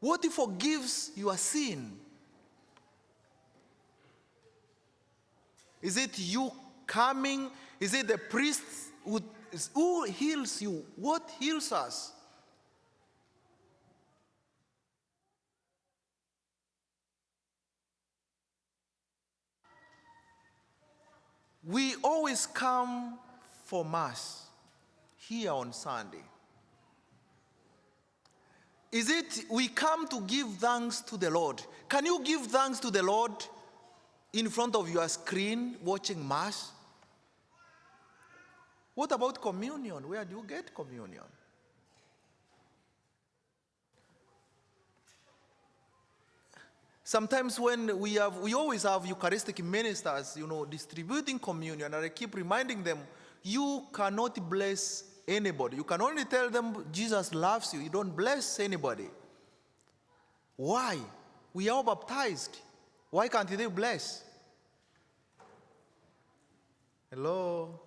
What He forgives your sin? Is it you coming? Is it the priest who heals you? What heals us? We always come for Mass here on Sunday. Is it we come to give thanks to the Lord? Can you give thanks to the Lord in front of your screen watching Mass? What about communion? Where do you get communion? Sometimes when we always have Eucharistic ministers, distributing communion, and I keep reminding them, you cannot bless anybody. You can only tell them Jesus loves you. You don't bless anybody. Why? We are baptized. Why can't they bless? Hello?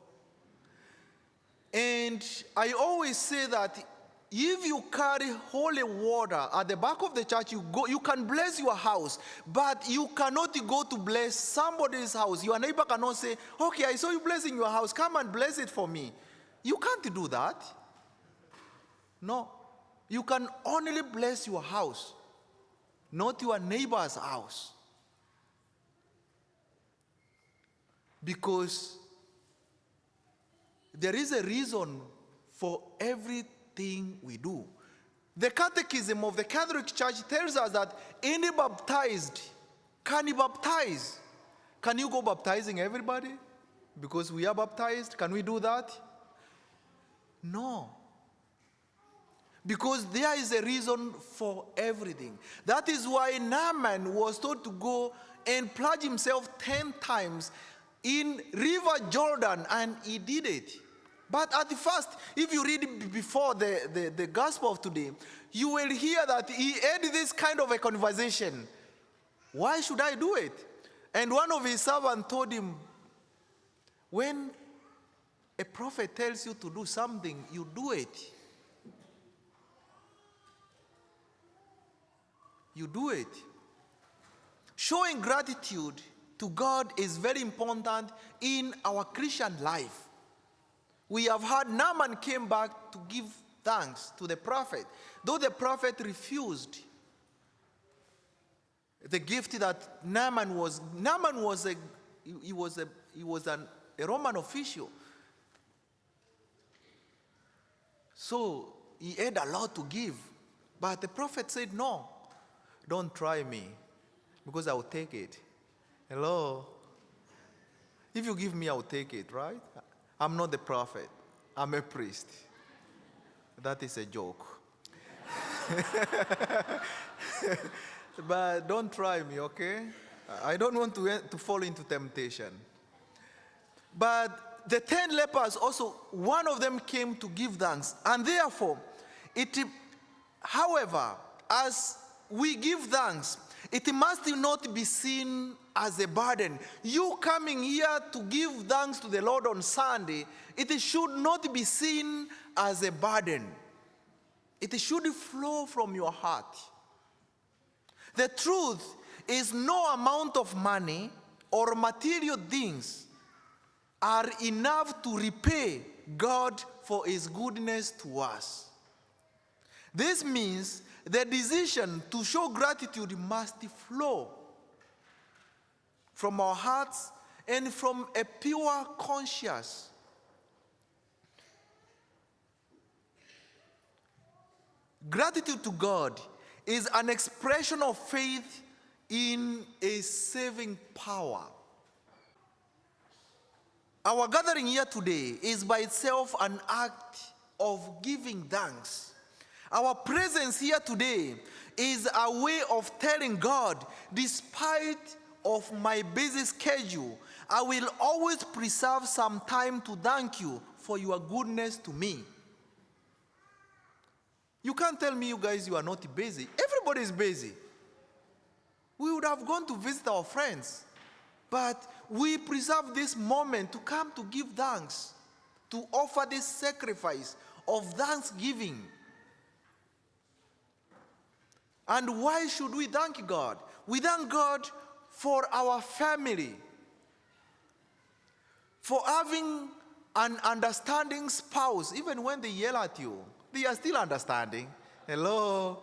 And I always say that if you carry holy water at the back of the church, you can bless your house, but you cannot go to bless somebody's house. Your neighbor cannot say, okay, I saw you blessing your house, come and bless it for me. You can't do that. No. You can only bless your house, not your neighbor's house. Because there is a reason for everything we do. The Catechism of the Catholic Church tells us that any baptized can baptize. Can you go baptizing everybody? Because we are baptized, can we do that? No. Because there is a reason for everything. That is why Naaman was told to go and purge himself 10 times in River Jordan, and he did it. But at the first, if you read before the gospel of today, you will hear that he had this kind of a conversation. Why should I do it? And one of his servants told him, when a prophet tells you to do something, you do it. You do it. Showing gratitude to God is very important in our Christian life. We have heard Naaman came back to give thanks to the prophet, though the prophet refused the gift that Naaman was. Naaman was a Roman official, so he had a lot to give. But the prophet said, "No, don't try me, because I will take it." Hello. If you give me, I will take it, right? I'm not the prophet. I'm a priest. That is a joke. But don't try me, okay? I don't want to fall into temptation. But the 10 lepers also, one of them came to give thanks. And therefore, however, as we give thanks, it must not be seen as a burden. You coming here to give thanks to the Lord on Sunday, it should not be seen as a burden. It should flow from your heart. The truth is, no amount of money or material things are enough to repay God for His goodness to us. This means the decision to show gratitude must flow from our hearts and from a pure conscience. Gratitude to God is an expression of faith in a saving power. Our gathering here today is by itself an act of giving thanks. Our presence here today is a way of telling God, despite of my busy schedule, I will always preserve some time to thank you for your goodness to me. You can't tell me you guys you are not busy. Everybody is busy. We would have gone to visit our friends, but we preserve this moment to come to give thanks, to offer this sacrifice of thanksgiving. And why should we thank God? We thank God for our family, for having an understanding spouse. Even when they yell at you, they are still understanding. Hello?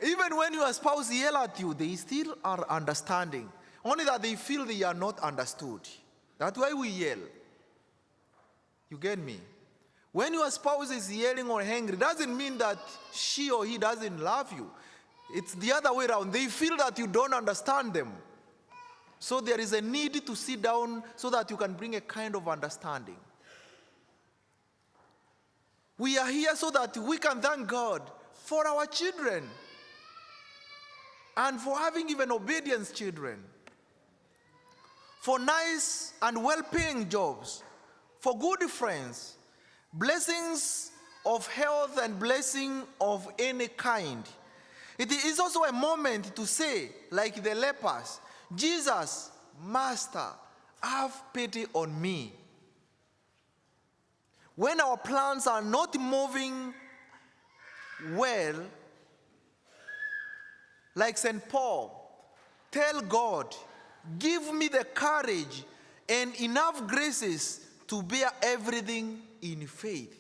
Even when your spouse yell at you, they still are understanding. Only that they feel they are not understood. That's why we yell. You get me? When your spouse is yelling or angry, doesn't mean that she or he doesn't love you. It's the other way around. They feel that you don't understand them. So there is a need to sit down so that you can bring a kind of understanding. We are here so that we can thank God for our children and for having even obedience children, for nice and well-paying jobs, for good friends, blessings of health and blessing of any kind. It is also a moment to say, like the lepers, Jesus, Master, have pity on me. When our plans are not moving well, like St. Paul, tell God, give me the courage and enough graces to bear everything in faith.